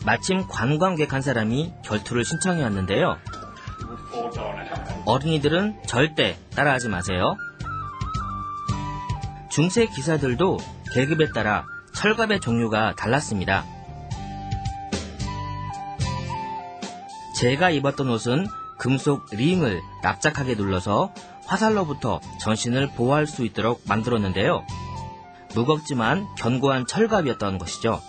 마침 관광객 한 사람이 결투를 신청해 왔는데요. 어린이들은 절대 따라하지 마세요. 중세 기사들도 계급에 따라 철갑의 종류가 달랐습니다. 제가 입었던 옷은 금속 링을 납작하게 눌러서 화살로부터 전신을 보호할 수 있도록 만들었는데요. 무겁지만 견고한 철갑이었던 것이죠.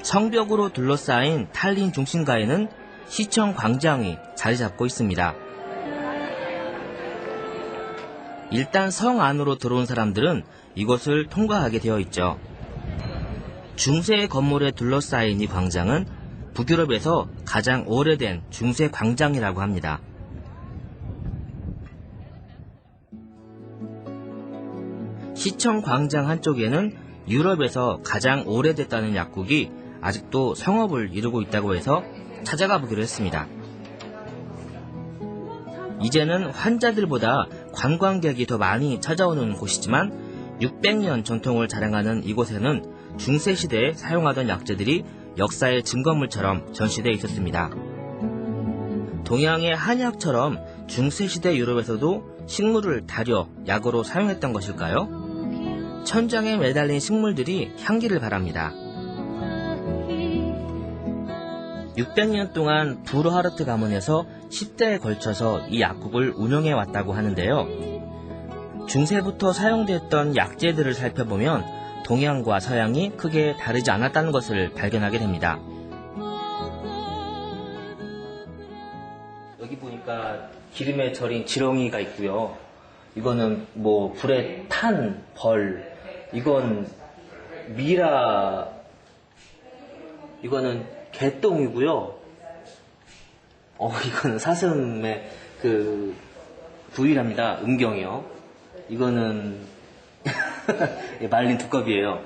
성벽으로 둘러싸인 탈린 중심가에는 시청 광장이 자리 잡고 있습니다. 일단 성 안으로 들어온 사람들은 이곳을 통과하게 되어 있죠. 중세 건물에 둘러싸인 이 광장은 북유럽에서 가장 오래된 중세 광장이라고 합니다. 시청 광장 한쪽에는 유럽에서 가장 오래됐다는 약국이 아직도 성업을 이루고 있다고 해서 찾아가 보기로 했습니다. 이제는 환자들보다 관광객이 더 많이 찾아오는 곳이지만 600년 전통을 자랑하는 이곳에는 중세시대에 사용하던 약재들이 역사의 증거물처럼 전시되어 있었습니다. 동양의 한약처럼 중세시대 유럽에서도 식물을 다려 약으로 사용했던 것일까요? 천장에 매달린 식물들이 향기를 바랍니다. 600년 동안 부르하르트 가문에서 10대에 걸쳐서 이 약국을 운영해 왔다고 하는데요. 중세부터 사용됐던 약재들을 살펴보면 동양과 서양이 크게 다르지 않았다는 것을 발견하게 됩니다. 여기 보니까 기름에 절인 지렁이가 있고요. 이거는 뭐 불에 탄 벌, 이건 미라, 이거는 개똥이고요. 이거는 사슴의 그 부위랍니다. 음경이요. 이거는 말린 두꺼비예요.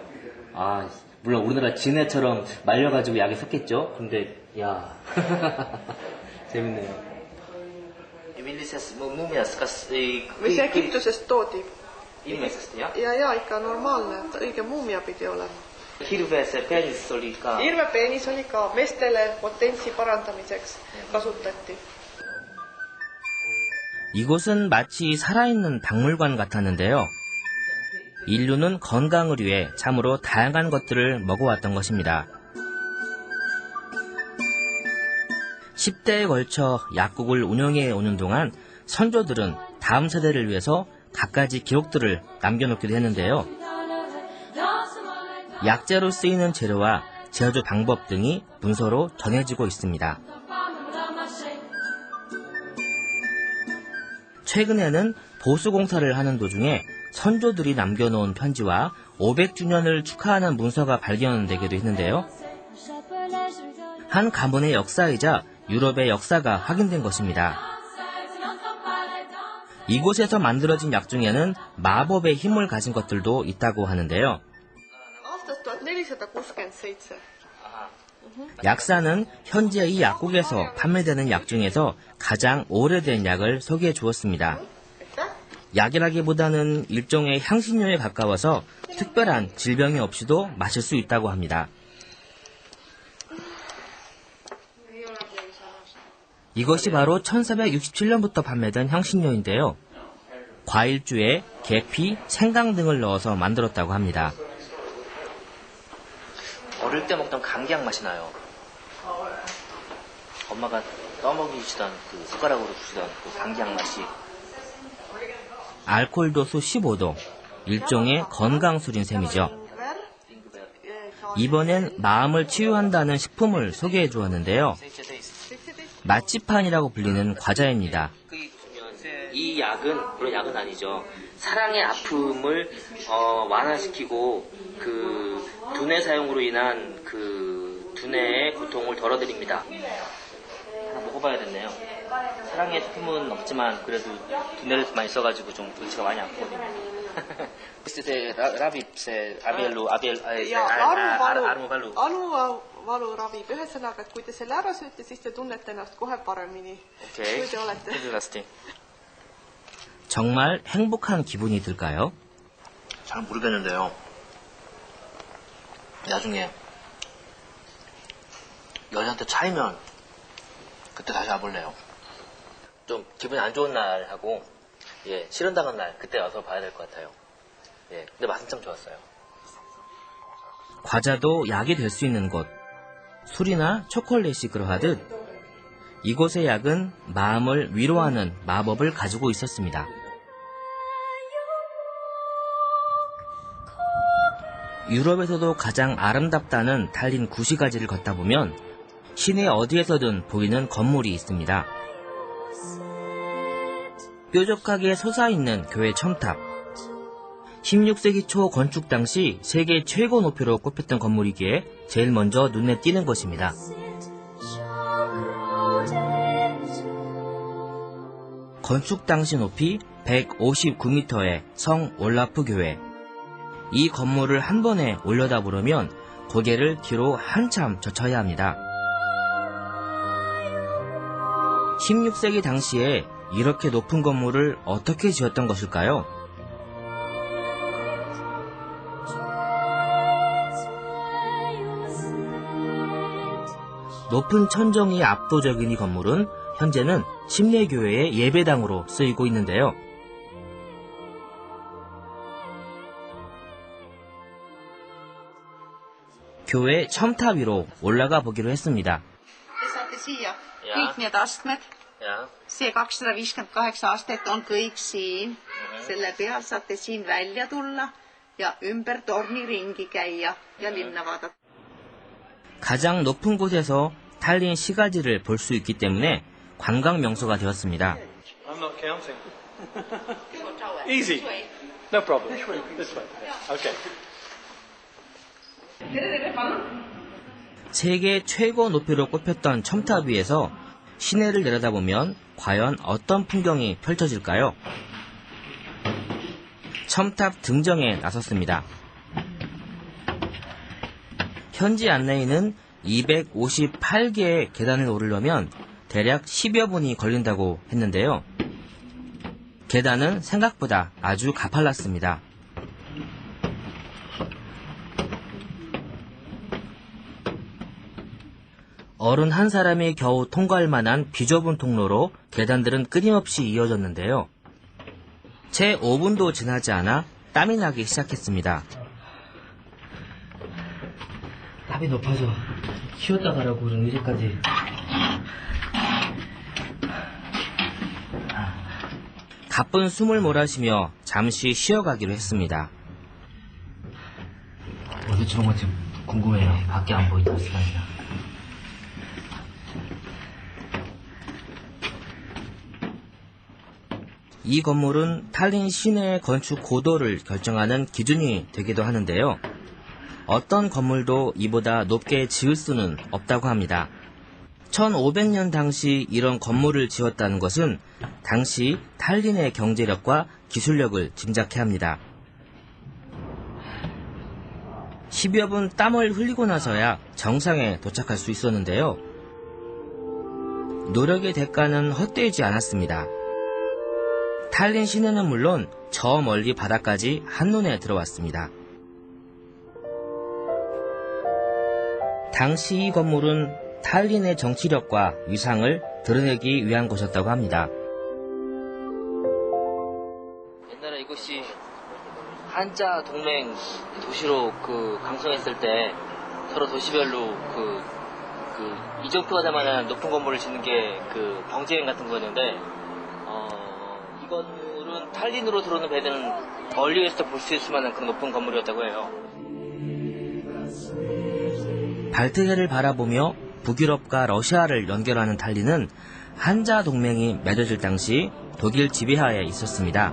물론 우리나라 진해처럼 말려가지고 약에 섞겠죠. 근데 야 재밌네요. Missä Egyptusessa tuotiin? Ilmeisesti, ja? Ja aika normaalinen, että oikein muumia piti olla. Hirveä se penis oli ka. Hirveä penis oli ka mestele potenssi parantamiseksi kasuttiin. 이곳은 마치 살아있는 박물관 같았는데요. 인류는 건강을 위해 참으로 다양한 것들을 먹어왔던 것입니다. 10대에 걸쳐 약국을 운영해 오는 동안 선조들은 다음 세대를 위해서 갖가지 기록들을 남겨놓기도 했는데요. 약재로 쓰이는 재료와 제조 방법 등이 문서로 전해지고 있습니다. 최근에는 보수공사를 하는 도중에 선조들이 남겨놓은 편지와 500주년을 축하하는 문서가 발견되기도 했는데요. 한 가문의 역사이자 유럽의 역사가 확인된 것입니다. 이곳에서 만들어진 약 중에는 마법의 힘을 가진 것들도 있다고 하는데요. 약사는 현재 이 약국에서 판매되는 약 중에서 가장 오래된 약을 소개해 주었습니다. 약이라기보다는 일종의 향신료에 가까워서 특별한 질병이 없이도 마실 수 있다고 합니다. 이것이 바로 1467년부터 판매된 향신료인데요. 과일주에 계피, 생강 등을 넣어서 만들었다고 합니다. 어릴 때 먹던 감기약 맛이 나요. 엄마가 떠먹이시던 그 숟가락으로 주시던 그 감기약 맛이. 알코올 도수 15도, 일종의 건강술인 셈이죠. 이번엔 마음을 치유한다는 식품을 소개해 주었는데요. 마치판이라고 불리는 과자입니다. 이 약은, 물론 약은 아니죠. 사랑의 아픔을 완화시키고 그 두뇌 사용으로 인한 그 두뇌의 고통을 덜어드립니다. 하나 먹어봐야겠네요. 사랑의 아픔은 없지만 그래도 두뇌를 많이 써가지고 좀 골치가 많이 아프거든요. Armuvaluravi. Ühesõnaga, et kui te selle ära sööte, siis te tunnete ennast kohe paremini. Kui te olete. 정말 행복한 기분이 들까요? 잘 모르겠는데요. 나중에 여자한테 차이면 그때 다시 와볼래요. 좀 기분이 안 좋은 날하고 실현당한 날 그때 와서 봐야 될 것 같아요. 근데 맛은 참 좋았어요. 과자도 약이 될 수 있는 곳, 술이나 초콜릿이 그러하듯 이곳의 약은 마음을 위로하는 마법을 가지고 있었습니다. 유럽에서도 가장 아름답다는 탈린 구시가지를 걷다 보면 시내 어디에서든 보이는 건물이 있습니다. 뾰족하게 솟아있는 교회 첨탑. 16세기 초 건축 당시 세계 최고 높이로 꼽혔던 건물이기에 제일 먼저 눈에 띄는 것입니다. 건축 당시 높이 159m의 성 올라프 교회. 이 건물을 한 번에 올려다보려면 고개를 뒤로 한참 젖혀야 합니다. 16세기 당시에 이렇게 높은 건물을 어떻게 지었던 것일까요? 높은 천정이 압도적인 이 건물은 현재는 침례교회의 예배당으로 쓰이고 있는데요. 교회 첨탑 위로 올라가 보기로 했습니다. Kõik need astmed, see 258 astet on kõik siin. Selle peal saate siin välja tulla ja ümber torni ringi käia ja linna vaadata. 가장 높은 곳에서 탈린 시가지를 볼 수 있기 때문에 관광 명소가 되었습니다. I'm not counting. Easy. No problem. This way. Okay. 세계 최고 높이로 꼽혔던 첨탑 위에서 시내를 내려다보면 과연 어떤 풍경이 펼쳐질까요? 첨탑 등정에 나섰습니다. 현지 안내인은 258개의 계단을 오르려면 대략 10여 분이 걸린다고 했는데요. 계단은 생각보다 아주 가팔랐습니다. 어른 한 사람이 겨우 통과할 만한 비좁은 통로로 계단들은 끊임없이 이어졌는데요. 채 5분도 지나지 않아 땀이 나기 시작했습니다. 탑이 높아져 쉬었다 가라고 그런 의지까지. 가쁜 숨을 몰아쉬며 잠시 쉬어가기로 했습니다. 어디 저런 거 좀 궁금해요. 밖에 안 보인다고 생각합니다. 이 건물은 탈린 시내의 건축 고도를 결정하는 기준이 되기도 하는데요. 어떤 건물도 이보다 높게 지을 수는 없다고 합니다. 1500년 당시 이런 건물을 지었다는 것은 당시 탈린의 경제력과 기술력을 짐작해야 합니다. 10여 분 땀을 흘리고 나서야 정상에 도착할 수 있었는데요. 노력의 대가는 헛되지 않았습니다. 탈린 시내는 물론 저 멀리 바다까지 한눈에 들어왔습니다. 당시 이 건물은 탈린의 정치력과 위상을 드러내기 위한 것이었다고 합니다. 옛날에 이것이 한자 동맹 도시로 강성했을 때 서로 도시별로 이정표가 될 만한 높은 건물을 짓는 게 경쟁 같은 거였는데 이 건물은 탈린으로 들어오는 배들은 멀리에서 볼 수 있을 만한 그런 높은 건물이었다고 해요. 발트해를 바라보며 북유럽과 러시아를 연결하는 탈린은 한자 동맹이 맺어질 당시 독일 지배하에 있었습니다.